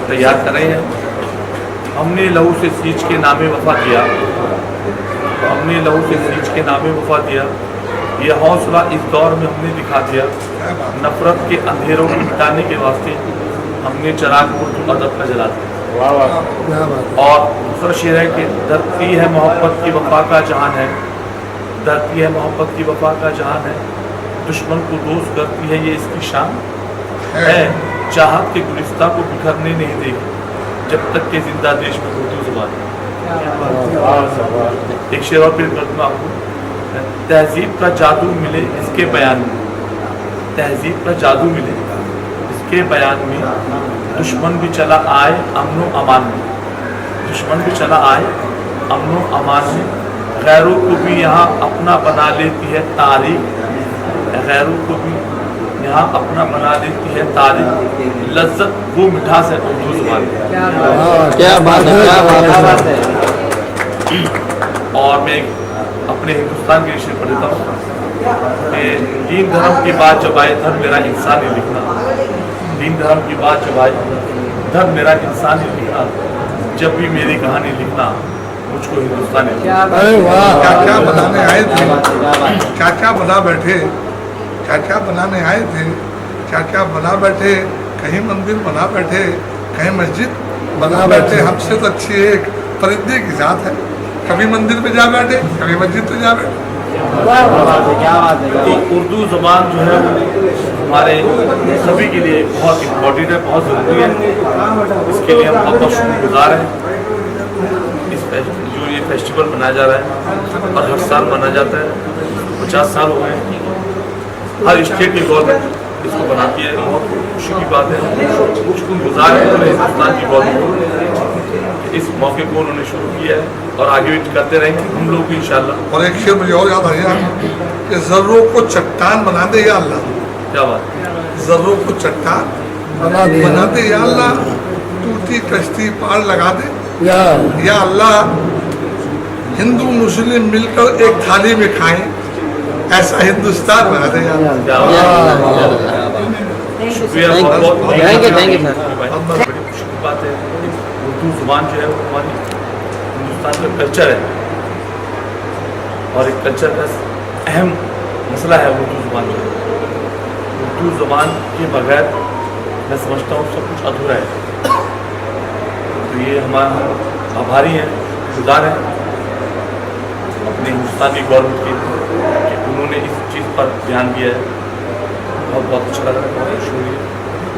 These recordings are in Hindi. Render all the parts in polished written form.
तैयार कर रहे हैं। हमने लहू से सींच के नामे वफा दिया, हमने लहू से सींच के नामे वफा दिया, ये हौसला इस दौर में हमने दिखा दिया। नफरत के अंधेरों को मिटाने के वास्ते हमने चराग उर्दू अदब का जला दिया। और दूसरा शेर है कि धरती है मोहब्बत की वफा का जहान है, धरती है मोहब्बत की वफा का जहान है, दुश्मन को दोस्त करती है ये इसकी शान है, चाहत के गुलिस्तां को बिखरने नहीं देगी जब तक के जिंदा देश में उर्दू जुबान। एक शेर और फिर करता हूँ आपको। तहजीब का जादू मिले इसके बयान में, तहजीब का जादू मिले इसके बयान में, दुश्मन भी चला आए अमनो अमान में, दुश्मन भी चला आए अमनो अमान में, गैरों को भी यहाँ अपना बना लेती है तारीख, गैरों को भी यहाँ अपना बना देती है तारीख, लज्जत वो मिठास है उर्दू जुबान। क्या बात है, क्या बात है। और मैं अपने हिंदुस्तान के शेर पढ़ देता हूँ कि दीन धर्म की बात जब आए धर्म मेरा इंसान ही लिखना, दीन धर्म की बात जब आए धर्म मेरा इंसान ही लिखना, जब भी मेरी कहानी लिखना मुझको हिंदुस्तान ही। क्या क्या बनाने आए थे, क्या क्या बना बैठे, क्या क्या बनाने आए थे, क्या क्या बना बैठे, कहीं मंदिर बना बैठे, कहीं मस्जिद बना बैठे, हमसे तो अच्छी एक परिंदे की जात है, कभी मंदिर में जा बैठे, कभी मस्जिद में जा बैठे। तो उर्दू ज़बान जो है हमारे सभी के लिए बहुत इम्पोर्टेंट है, बहुत ज़रूरी है। इसके लिए हम बहुत शुक्रगुजार हैं। इस जो ये फेस्टिवल मनाया जा रहा है और हर साल मनाया जाता है, 50 साल हो गए। हर स्टेट की गवर्नमेंट इसको बनाती है, बहुत खुशी की बात है। शुक्रगुजार है पूरे हिंदुस्तान की गवर्नमेंट, इस मौके को उन्होंने शुरू किया है और आगे भी करते रहेंगे हम लोग भी इंशाल्लाह। और एक शेर मुझे और याद आया कि जर्रों को चट्टान बना दे या अल्लाह, क्या बात, जर्रों को चट्टान बना दे या अल्लाह, टूटी कश्ती पार लगा दे या अल्लाह, हिंदू मुस्लिम मिलकर एक थाली में खाएं, ऐसा हिंदुस्तान बना दे या अल्लाह। शुक्रिया बहुत बहुत। Thank you sir. बड़ी खुशी की बात है, उर्दू ज़ुबान जो है वो हमारी हिंदुस्तान का कल्चर है और एक कल्चर का अहम मसला है उर्दू ज़ुबान जो है। उर्दू ज़ुबान के बगैर मैं समझता हूँ सब कुछ अधूरा है। तो ये हमारा आभारी हैं, गुजार हैं अपने हिंदुस्तान की गवर्नमेंट की कि उन्होंने इस चीज़ पर ध्यान दिया है। बहुत बहुत अच्छा लग रहा है, बहुत खुशी हुई है।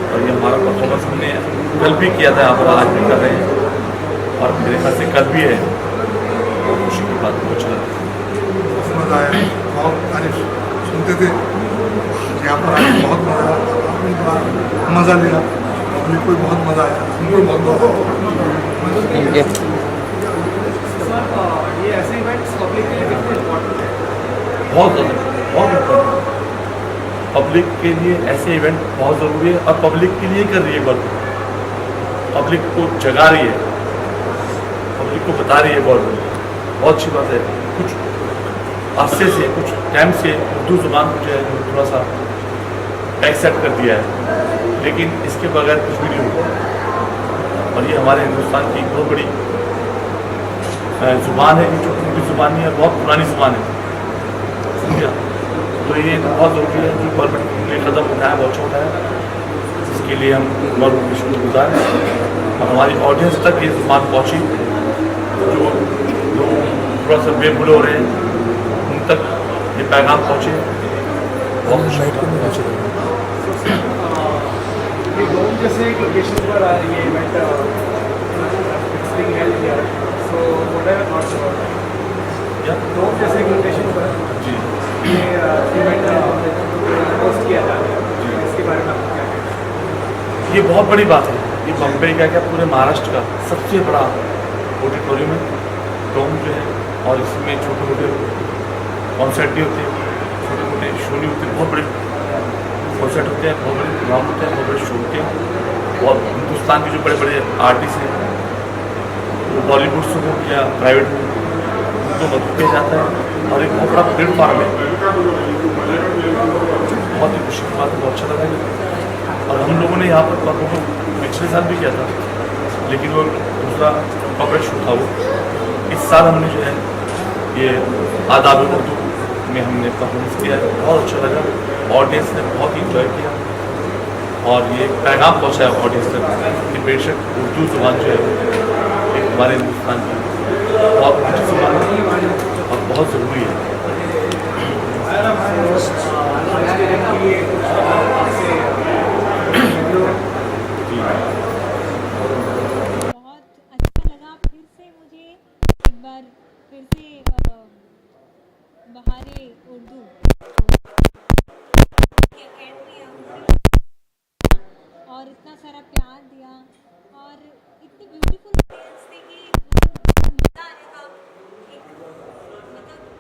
और ये हमारा परफॉर्मेंस हमने कल भी किया था, यहाँ पर आज भी कर रहे हैं और मेरे ख्याल से कल भी है। बहुत खुशी की बात, बहुत अच्छा लग रहा है। मज़ा आया, बहुत तारीफ सुनते थे, यहाँ पर आके बहुत मज़ा लिया, मुझे कोई बहुत मज़ा आया, उनको बहुत मज़ा आया। Thank you. ये ऐसे इवेंट्स पब्लिक के लिए कितने इम्पोर्टेंट है? बहुत ज़्यादा, बहुत इम्पोर्टेंट। पब्लिक के लिए ऐसे इवेंट बहुत ज़रूरी है और पब्लिक के लिए कर रही है गवर्नमेंट, पब्लिक को जगा रही है, पब्लिक को बता रही है गवर्नमेंट। बहुत अच्छी बात है। कुछ अरसे से, कुछ टाइम से उर्दू ज़ुबान को जो है थोड़ा सा एक्सेप्ट कर दिया है, लेकिन इसके बगैर कुछ भी नहीं होगा। और ये हमारे हिंदुस्तान की बहुत बड़ी ज़ुबान है, जो उर्दू ज़ुबान नहीं है, बहुत पुरानी ज़ुबान है, समझा। तो ये बहुत ज़रूरी है जो गवर्नमेंट ने कदम उठाया, बहुत अच्छा उठाया, इसके लिए हम गवर्नमेंट के शुक्रगुजार हैं। और हमारी ऑडियंस तक ये ज़ुबान पहुँची, जो लोग थोड़ा सा बेभूल हो रहे हैं उन तक ये पैगाम पहुँचे, बहुत खुश। ये डोम जैसे एक लोकेशन पर आ रही है event health care, so what are your thoughts about that? या डोम जैसे एक लोकेशन पर जी ये इवेंट होस्ट किया जा रहा है, इसके बारे में आपको क्या कहना है? ये बहुत बड़ी बात है। ये बम्बई का क्या पूरे महाराष्ट्र का सबसे बड़ा ऑडिटोरियम है, डोम जो है, और इसमें छोटे मोटे कॉन्सर्ट भी होते हैं, छोटे मोटे शो भी होते हैं, बहुत बड़े कॉन्सर्ट होते हैं, बहुत बड़े प्रोग्राम होते हैं, बहुत बड़े शो होते हैं। और हिंदुस्तान के जो बड़े बड़े आर्टिस्ट हैं, वो बॉलीवुड से हो या प्राइवेट हो, उनको मदद किया जाता है। और एक बहुत बड़ा प्लेटफार्म है, बहुत ही खुशी की बात है, बहुत अच्छा लगा है। और हम लोगों ने यहाँ पर परफॉर्म पिछले साल भी किया था, लेकिन वो दूसरा कॉर्पोरेट शो था। वो इस साल हमने जो है ये आदाब उर्दू में हमने परफॉर्मेंस किया है, बहुत अच्छा लगा, ऑडियंस ने बहुत इंजॉय किया। और ये पैगाम पहुँचाया ऑडियंस तक कि बेशक उर्दू ज़ुबान जो है एक हमारे हिंदुस्तान की बहुत अच्छी ज़ुबान है और बहुत ज़रूरी है। आज के दिन की ये आपसे बहुत अच्छा लगा। फिर से मुझे एक बार फिर से बहारे उर्दू की अकेडमी और इतना सारा प्यार दिया और इतनी ब्यूटीफुल ऑडियंस थी कि मज़ा आने का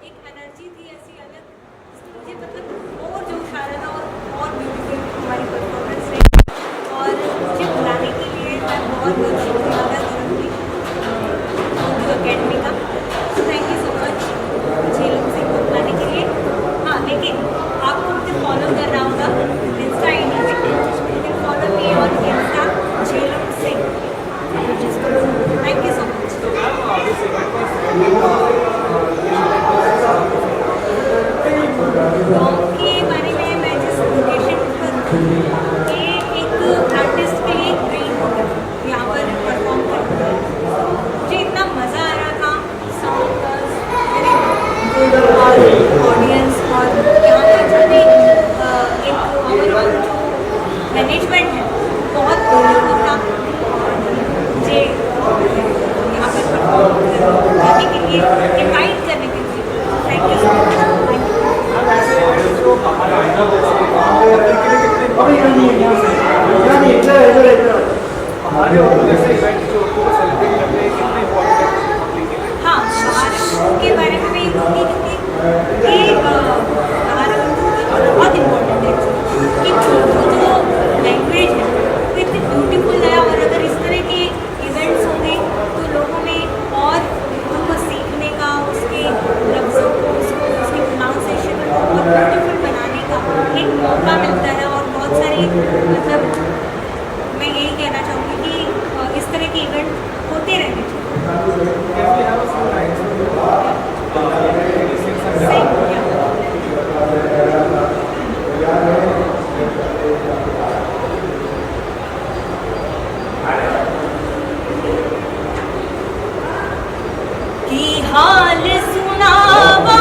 एक एनर्जी थी ऐसी अलग, जिसमें मुझे और जोश आ रहा था और ब्यूटीफुल हमारी परफॉर्मेंस रही। और मुझे बुलाने के लिए मैं बहुत बहुत शुक्रिया अदा करूँगी उर्दू अकेडमी का। थैंक यू सो मच मुझे लोग सिंह को बुलाने के लिए। हाँ, लेकिन आपको मुझे फॉलो करना होगा इंस्टा आईडी पे, you can follow me on Insta Jhelum Singh. Thank you so much. गाँव के बारे में मैं जिस लोकेशन पर ये एक आर्टिस्ट के लिए ड्रीम हो गया यहाँ पर परफॉर्म करना। मुझे इतना मज़ा आ रहा था, साउंड और ऑडियंस और यहाँ का जो भी एक ओवरऑल जो मैनेजमेंट है बहुत ब्यूटीफुल था। मुझे यहाँ पर परफॉर्म करने के लिए इनवाइट करने के लिए थैंक यू सो मच। जो बाहर आएगा पब्लिक के लिए कितने हमारे उर्दू जैसे इवेंट जो उर्दू को सेलिब्रेट करते हैं कितने इम्पोर्टेंट है पब्लिक के लिए? हाँ, हमारे उर्दू के बारे में भी क्योंकि ये हमारे उर्दू बहुत इम्पोर्टेंट है कि उर्दू जो लैंग्वेज है वो इतनी ब्यूटीफुल है। और अगर इस तरह के इवेंट्स होंगे तो लोगों में और उर्दू को सीखने का, उसके लफ्ज़ों को, उसकी प्रोनाउंसिएशन को बहुत ब्यूटीफुल बनाने का एक मौका मिलता है। और बहुत सारी मतलब मैं यही कहना चाहूँगी कि इस तरह के इवेंट होते रहने चाहिए। की हाल सुनावा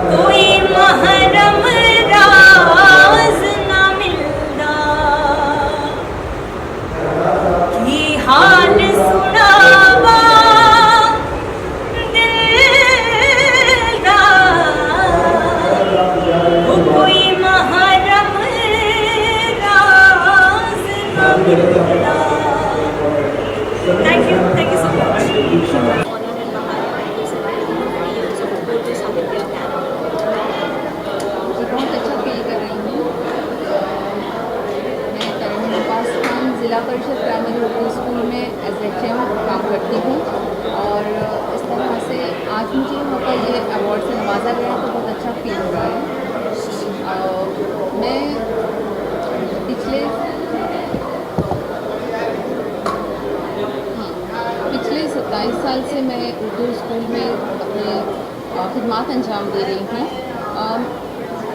कोई महरम राज न मिलदा, थैंक यू सो मच। बहुत अच्छा फील कर रही हूँ। मैं तरुण पास खान ज़िला परिषद प्राइमरी उर्दू स्कूल में एज एचएम काम करती हूँ और इस तरह से आज मुझे यहाँ पर ये अवार्ड से नवाजा गया तो बहुत अच्छा फील हो रहा है। मैं पिछले 27 साल से मैं उर्दू स्कूल में अपने खिदमात अंजाम दे रही हूँ।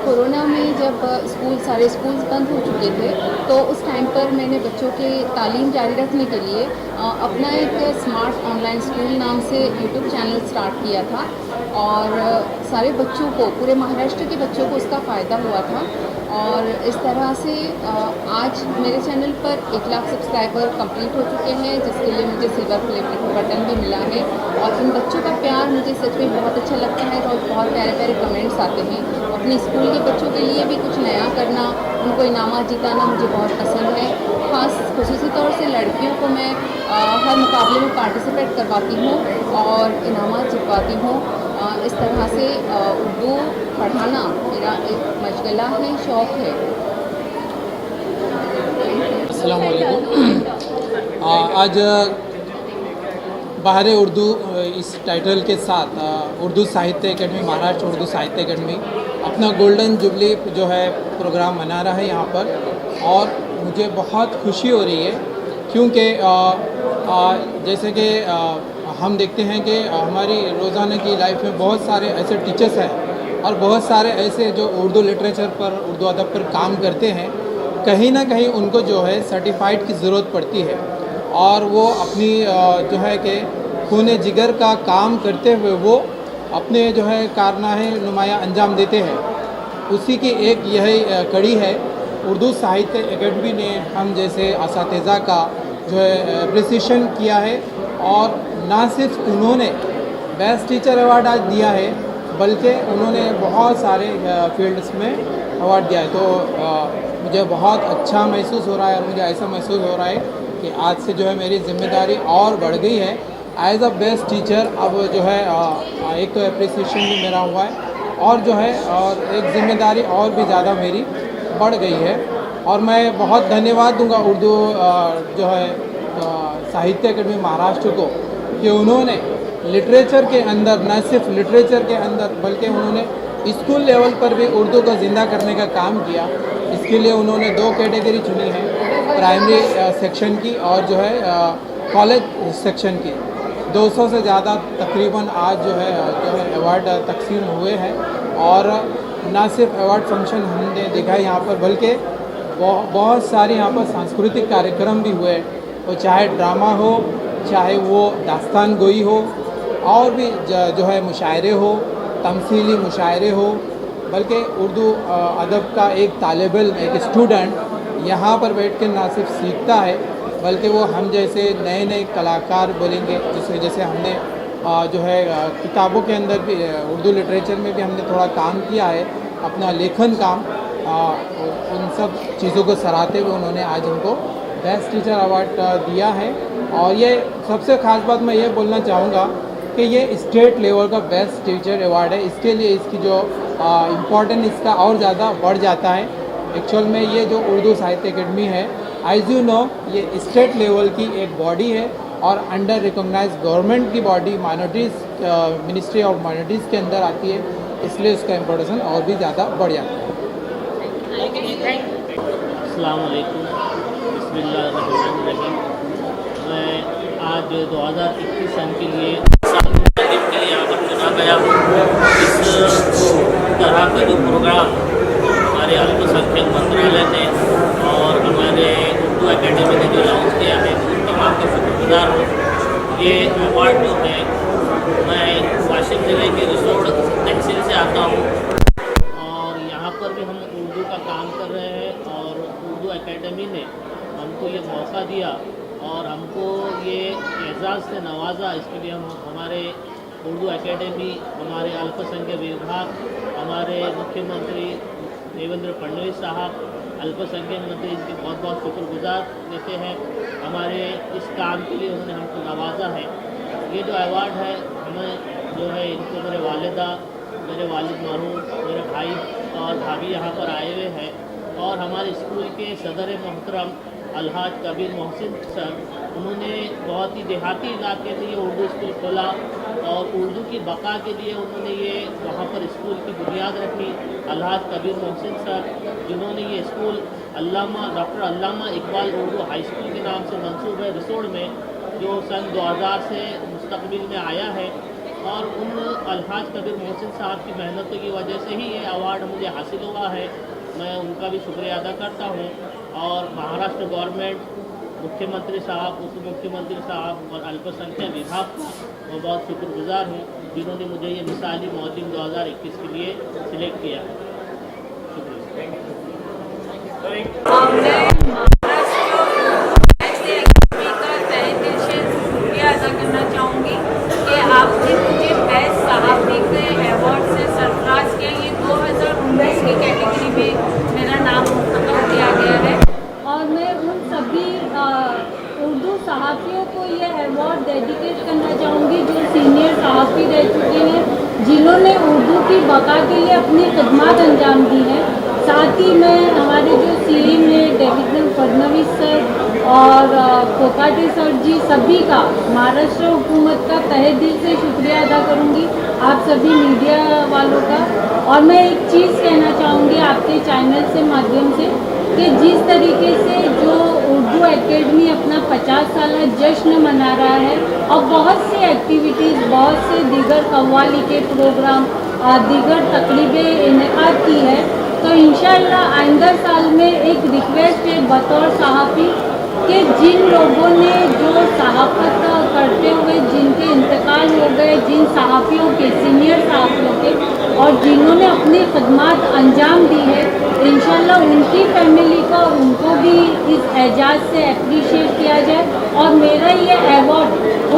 कोरोना में जब सारे स्कूल्स बंद हो चुके थे तो उस टाइम पर मैंने बच्चों के तालीम जारी रखने के लिए अपना एक स्मार्ट ऑनलाइन स्कूल नाम से यूट्यूब चैनल स्टार्ट किया था और सारे बच्चों को, पूरे महाराष्ट्र के बच्चों को उसका फ़ायदा हुआ था। और इस तरह से आज मेरे चैनल पर 1 लाख सब्सक्राइबर कंप्लीट हो चुके हैं, जिसके लिए मुझे सिल्वर प्ले बटन भी मिला है। और इन बच्चों का प्यार मुझे सच में बहुत अच्छा लगता है और बहुत प्यारे प्यारे कमेंट्स आते हैं। अपने स्कूल के बच्चों के लिए भी कुछ नया करना, उनको इनामात जिताना मुझे बहुत पसंद है। खुसूसी तौर से लड़कियों को मैं हर मुकाबले में पार्टिसिपेट करवाती हूँ और इनामात जितवाती हूँ। इस तरह से उर्दू पढ़ाना मेरा एक मशगला है, शौक़ है। अस्सलाम वालेकुम। आज बहारे उर्दू इस टाइटल के साथ उर्दू साहित्य एकेडमी, महाराष्ट्र उर्दू साहित्य एकेडमी अपना गोल्डन जुबली जो है प्रोग्राम मना रहा है यहाँ पर, और मुझे बहुत खुशी हो रही है क्योंकि जैसे कि हम देखते हैं कि हमारी रोज़ाना की लाइफ में बहुत सारे ऐसे टीचर्स हैं और बहुत सारे ऐसे जो उर्दू लिटरेचर पर, उर्दू अदब पर काम करते हैं। कहीं ना कहीं उनको जो है सर्टिफाइड की ज़रूरत पड़ती है और वो अपनी जो है कि खून जिगर का काम करते हुए वो अपने जो है कारनामे नुमाया अंजाम देते हैं। उसी की एक यही कड़ी है उर्दू साहित्य एकेडमी ने हम जैसे असातिज़ा का जो है एप्रिसिएशन किया है और ना सिर्फ उन्होंने बेस्ट टीचर अवार्ड आज दिया है बल्कि उन्होंने बहुत सारे फील्ड्स में अवार्ड दिया है। तो मुझे बहुत अच्छा महसूस हो रहा है और मुझे ऐसा महसूस हो रहा है कि आज से जो है मेरी जिम्मेदारी और बढ़ गई है एज अ बेस्ट टीचर। अब जो है एक तो एप्रिसिएशन भी मेरा हुआ है और जो है और एक जिम्मेदारी और भी ज़्यादा मेरी बढ़ गई है। और मैं बहुत धन्यवाद दूंगा उर्दू जो है साहित्य एकेडमी महाराष्ट्र को कि उन्होंने लिटरेचर के अंदर, न सिर्फ लिटरेचर के अंदर बल्कि उन्होंने स्कूल लेवल पर भी उर्दू को ज़िंदा करने का काम किया। इसके लिए उन्होंने 2 कैटेगरी चुनी है, प्राइमरी सेक्शन की और जो है कॉलेज सेक्शन की। 200 से ज़्यादा तकरीबन आज जो है अवार्ड तकसीम हुए हैं और ना सिर्फ अवार्ड फंक्शन हमने देखा है यहाँ पर बल्कि बहुत सारे यहाँ पर सांस्कृतिक कार्यक्रम भी हुए, वो चाहे ड्रामा हो, चाहे वो दास्तान गोई हो और भी जो है मुशायरे हो, तमसीली मुशायरे हो। बल्कि उर्दू अदब का एक तालिब इल्म, एक स्टूडेंट यहाँ पर बैठ कर ना सिर्फ सीखता है बल्कि वो हम जैसे नए नए कलाकार बोलेंगे जैसे हमने जो है किताबों के अंदर भी उर्दू लिटरेचर में भी हमने थोड़ा काम किया है, अपना लेखन काम, उन सब चीज़ों को सराहते हुए उन्होंने आज हमको बेस्ट टीचर अवार्ड दिया है। और ये सबसे ख़ास बात मैं ये बोलना चाहूँगा कि ये स्टेट लेवल का बेस्ट टीचर अवार्ड है। इसके लिए इसकी जो इम्पोर्टेंस इसका और ज़्यादा बढ़ जाता है। एक्चुअल में ये जो उर्दू साहित्य एकेडमी है, एज यू नो, ये स्टेट लेवल की एक बॉडी है और अंडर रिकॉग्नाइज गवर्नमेंट की body, minorities ministry of minorities के अंदर आती है, इसलिए उसका इम्पोर्टेंस और भी ज़्यादा बढ़ जाता है। अस्सलाम वालेकुम, बिस्मिल्लाहिर्रहमानिर्रहीम। मैं आज 2021 सन के लिए यहाँ पर चुना गया हूँ। इस तरह का जो प्रोग्राम हमारे अल्पसंख्यक मंत्रालय ने और हमारे उर्दू एकेडमी ने जो लॉन्च किया है उन तमाम का शुक्रगुजार हूँ। ये अवार्ड जो है, मैं वाशिम ज़िले के रिसोड तहसील से आता हूँ और यहाँ पर भी हम उर्दू का काम कर रहे हैं और उर्दू एकेडमी ने हमको ये मौका दिया और हमको ये एजाज़ से नवाजा। इसके लिए हम हमारे उर्दू एकेडमी, हमारे अल्पसंख्यक विभाग, हमारे मुख्यमंत्री देवेंद्र फडणवीस साहब अल्पसंख्यक मंत्री, इनके बहुत बहुत शुक्रगुजार देते हैं। हमारे इस काम के लिए उन्होंने हमको नवाजा है। ये जो अवार्ड है हमें जो है इनको मेरे वालिदा, मेरे वालिद मरहूम, मेरे भाई और भाभी यहाँ पर आए हुए हैं और हमारे स्कूल के सदर मोहतरम अलहाज कबीर मोहसिन सर, उन्होंने बहुत ही देहाती इलाके में ये उर्दू स्कूल खोला और उर्दू की बका के लिए उन्होंने ये वहाँ पर स्कूल की बुनियाद रखी। अलहाज कबीर मोहसिन सर, जिन्होंने ये स्कूल डॉक्टर अल्लामा इकबाल उर्दू हाई स्कूल के नाम से मंसूब है रिसोड में, जो सन 2000 से मुस्तकबिल में आया है। और उन अलहाज कबीर मोहसिन साहब की मेहनतों की वजह से ही ये अवार्ड मुझे हासिल हुआ है। मैं उनका भी शुक्रिया अदा करता हूँ और महाराष्ट्र गवर्नमेंट, मुख्यमंत्री साहब, उप मुख्यमंत्री साहब और अल्पसंख्यक विभाग का मैं बहुत शुक्रगुजार हूँ, जिन्होंने मुझे ये मिसाली मौलिम 2021 के लिए सिलेक्ट किया। शुक्रिया अदा करना चाहूँगी कि आपने मुझे बेस्ट सहाफ़ी के अवार्ड से सरफराज किया। ये 2019 की कैटेगरी में मेरा नाम मुंतखब किया गया है और मैं उन सभी उर्दू सहाफ़ियों को ये अवार्ड डेडिकेट करना चाहूँगी जो सीनियर सहाफ़ी रह चुके हैं, जिन्होंने उर्दू की बका के लिए अपनी खिदमत अंजाम दी है। साथ ही मैं हमारे जो सीएम हैं देवेंद्र फडणवीस सर और कोकाटे सर जी, सभी का, महाराष्ट्र हुकूमत का तहे दिल से शुक्रिया अदा करूंगी, आप सभी मीडिया वालों का। और मैं एक चीज़ कहना चाहूँगी आपके चैनल से माध्यम से कि जिस तरीके से जो उर्दू एकेडमी अपना 50 साल जश्न मना रहा है और बहुत सी एक्टिविटीज़, बहुत से दीगर कव्वाली के प्रोग्राम, दीगर तकरीबें इनेकाद की है, तो इंशाअल्लाह आइंदा साल में एक रिक्वेस्ट है बतौर सहाफ़ी कि जिन लोगों ने जो सहाफ़त करते हुए जिनके इंतकाल हो गए, जिन सहाफ़ियों के, सीनियर सहाफ़ियों के, और जिन्होंने अपनी खदमात अंजाम दी है, इंशाअल्लाह उनकी फैमिली को, उनको भी इस एजाज़ से अप्रिशिएट किया जाए। और मेरा ये अवार्ड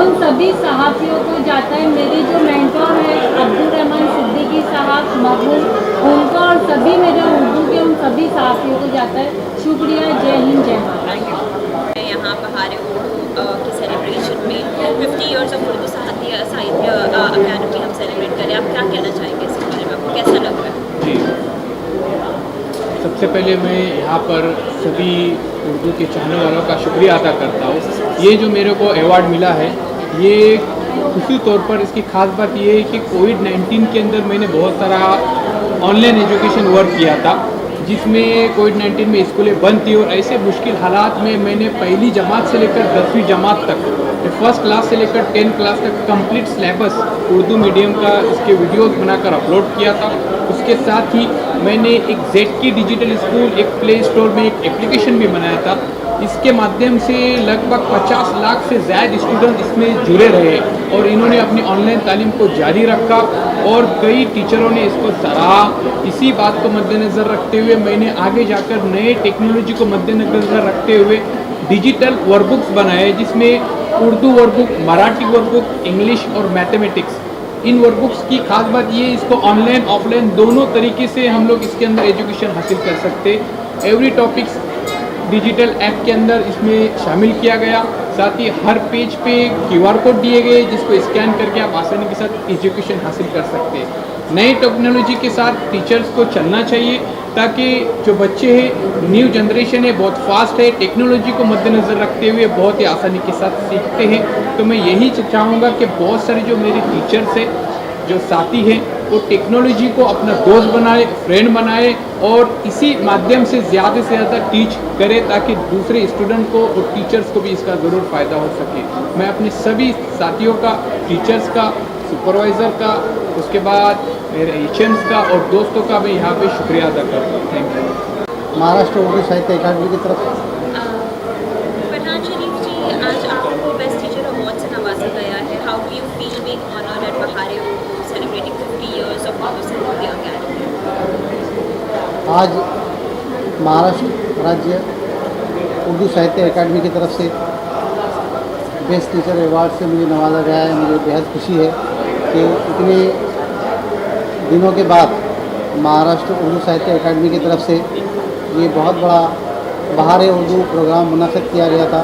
उन सभी सहाफ़ियों को जाता है, मेरे जो मेंटोर हैं अब्दुर्रहमान सिद्दीकी साहब मरहूम, उनको और सभी मेरे उर्दू के उन सभी सहाफ़ियों को जाता है। शुक्रिया, जय हिंद, जय महाराष्ट्र। यहाँ बहार उर्दू की सेलिब्रेशन में 50 इयर्स ऑफ उर्दू साहित्य अकादमी हम सेलिब्रेट करें, आप क्या कहना चाहेंगे इसके बारे में, आपको कैसा लग रहा है? जी, सबसे पहले मैं यहाँ पर सभी उर्दू के चाहने वालों का शुक्रिया अदा करता हूँ। ये जो मेरे को अवार्ड मिला है, ये खुशी तौर पर इसकी खास बात ये है कि कोविड-19 के अंदर मैंने बहुत सारा ऑनलाइन एजुकेशन वर्क किया था, जिसमें कोविड-19 में स्कूलें बंद थी और ऐसे मुश्किल हालात में मैंने पहली जमात से लेकर 10वीं जमात तक, फर्स्ट क्लास से लेकर 10th क्लास तक कंप्लीट सिलेबस उर्दू मीडियम का इसके वीडियोस बनाकर अपलोड किया था। उसके साथ ही मैंने एक ZK डिजिटल स्कूल, एक प्ले स्टोर में एक एप्लीकेशन भी बनाया था। इसके माध्यम से लगभग 50 लाख से ज़्यादा स्टूडेंट इसमें जुड़े रहे और इन्होंने अपनी ऑनलाइन तालीम को जारी रखा और कई टीचरों ने इसको सराहा। इसी बात को मद्देनज़र रखते हुए मैंने आगे जाकर नए टेक्नोलॉजी को मद्देनज़र रखते हुए डिजिटल वर्कबुक्स बनाए, जिसमें Urdu workbook, Marathi workbook, English और मैथमेटिक्स। इन वर्कबुक्स की खास बात ये, इसको ऑनलाइन ऑफलाइन दोनों तरीके से हम लोग इसके अंदर एजुकेशन हासिल कर सकते। एवरी टॉपिक्स डिजिटल ऐप के अंदर इसमें शामिल किया गया। साथ ही हर पेज पे QR कोड दिए गए, जिसको स्कैन करके आप आसानी के साथ एजुकेशन हासिल कर सकते हैं। नई टेक्नोलॉजी के साथ टीचर्स को चलना चाहिए, ताकि जो बच्चे हैं, न्यू जनरेशन है, बहुत फास्ट है, टेक्नोलॉजी को मद्देनज़र रखते हुए बहुत ही आसानी के साथ सीखते हैं। तो मैं यही चाहूँगा कि बहुत सारे जो मेरे टीचर्स हैं, जो साथी हैं, वो टेक्नोलॉजी को अपना दोस्त बनाए, फ्रेंड बनाए और इसी माध्यम से ज़्यादा टीच करे, ताकि दूसरे स्टूडेंट को और टीचर्स को भी इसका ज़रूर फ़ायदा हो सके। मैं अपने सभी साथियों का, टीचर्स का, सुपरवाइज़र का, उसके बाद मेरे HMs का और दोस्तों का मैं यहाँ पे शुक्रिया अदा करता हूँ। Thank you. महाराष्ट्र उर्दू साहित्य अकादमी की तरफ फरहान शरीफ जी, आज आपको बेस्ट टीचर अवार्ड से नवाजा गया है। How do you feel being honoured at Bahar Urdu celebrating 50 years of Urdu Sahitya Akademi? आज महाराष्ट्र राज्य उर्दू साहित्य अकादमी की तरफ से बेस्ट टीचर अवार्ड से मुझे नवाजा गया है। मुझे बेहद खुशी है कि इतने दिनों के बाद महाराष्ट्र उर्दू साहित्य अकादमी की तरफ से ये बहुत बड़ा बहार उर्दू प्रोग्राम मुनक़िद किया गया था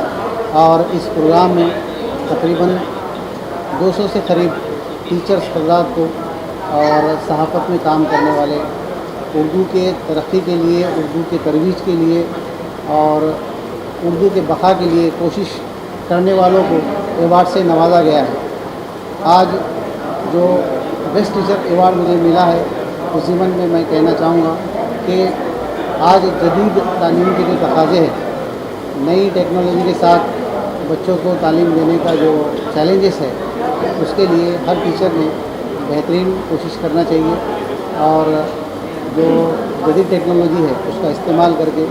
और इस प्रोग्राम में तकरीबन 200 से करीब टीचर्स हज़रात को और सहाफ़त में काम करने वाले उर्दू के तरक्की के लिए, उर्दू के तरोीज के लिए और उर्दू के बक़ा के लिए कोशिश करने वालों को एवार्ड से नवाजा गया है। आज जो बेस्ट टीचर एवार्ड मुझे मिला है उस ज़िमन में मैं कहना चाहूँगा कि आज जदीद तालीम के जो तकाज़े हैं, नई टेक्नोलॉजी के साथ बच्चों को तालीम देने का जो चैलेंजेस है, उसके लिए हर टीचर ने बेहतरीन कोशिश करना चाहिए और जो जदीद टेक्नोलॉजी है उसका इस्तेमाल करके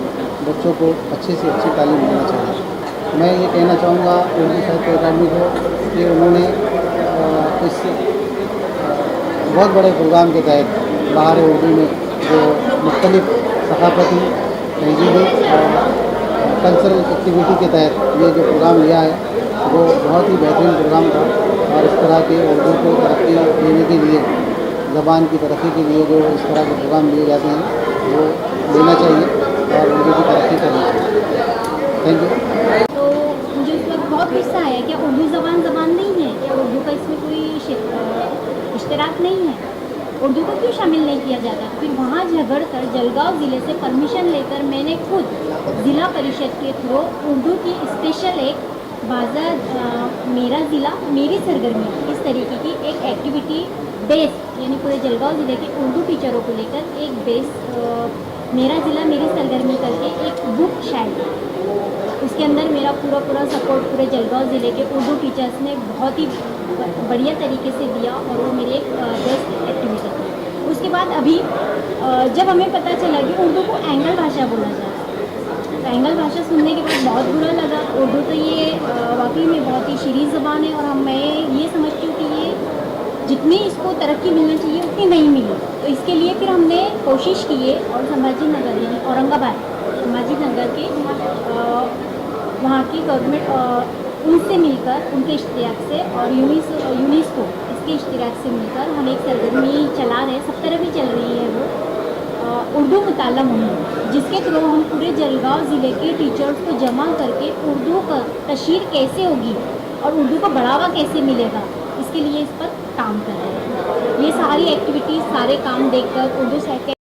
बच्चों को अच्छे से अच्छी तालीम देना चाहिए। मैं ये कहना चाहूँगा उर्दू साहित्य अकादमी को कि उन्होंने इस बहुत बड़े प्रोग्राम के तहत बहार उर्दू में जो मुख्तलिफ सकाफती, तहजीबी और कल्चरल एक्टिविटी के तहत ये जो प्रोग्राम लिया है वो बहुत ही बेहतरीन प्रोग्राम था और इस तरह के उर्दू को तरक्की देने के लिए, ज़बान की तरक्की के लिए जो इस तरह के प्रोग्राम लिए जाते हैं वो लेना चाहिए और उर्दू की तरक्की करनी चाहिए। Thank you. तो मुझे इस वक्त बहुत गुस्सा आया, क्या उर्दू ज़बान नहीं है? क्या उर्दू का इसमें कोई इश्तराक नहीं है? उर्दू को क्यों शामिल नहीं किया जाता? फिर वहाँ झगड़ कर जलगांव ज़िले से परमिशन लेकर मैंने खुद ज़िला परिषद के थ्रू उर्दू की स्पेशल एक मेरा ज़िला मेरी सरगर्मी इस तरीके की एक एक्टिविटी बेस, यानी पूरे जलगांव ज़िले के उर्दू टीचरों को लेकर एक बेस मेरा ज़िला मेरी सरगर्मी करके एक बुक शायद उसके अंदर मेरा पूरा सपोर्ट पूरे जलगांव ज़िले के उर्दू टीचर्स ने बहुत ही बढ़िया तरीके से दिया और वो मेरी एक बेस्ट एक्टिविटी थी। उसके बाद अभी जब हमें पता चला कि उर्दू को एंगल भाषा बोला जा रहा है, तो एंगल भाषा सुनने के बाद बहुत बुरा लगा। उर्दू तो ये वाकई में बहुत ही शीरीन ज़बान है और मैं ये समझती हूँ कि ये जितनी इसको तरक्की मिलना चाहिए उतनी नहीं मिली। तो इसके लिए फिर हमने कोशिश की है और संभाजी नगर यानी औरंगाबाद संभाजी नगर के वहाँ की गवर्नमेंट उनसे मिलकर उनके इश्तिराक से और यूनेस्को इसके इश्तिराक से मिलकर हम एक सरगर्मी चला रहे हैं, सब तरह भी चल रही है वो उर्दू मुताला मुहिम, जिसके थ्रू हम पूरे जलगांव ज़िले के टीचर्स को जमा करके उर्दू का तशहीर कैसे होगी और उर्दू को बढ़ावा कैसे मिलेगा, इसके लिए इस पर काम कर रहे हैं। ये सारी एक्टिविटीज़, सारे काम देखकर उर्दू साहित्य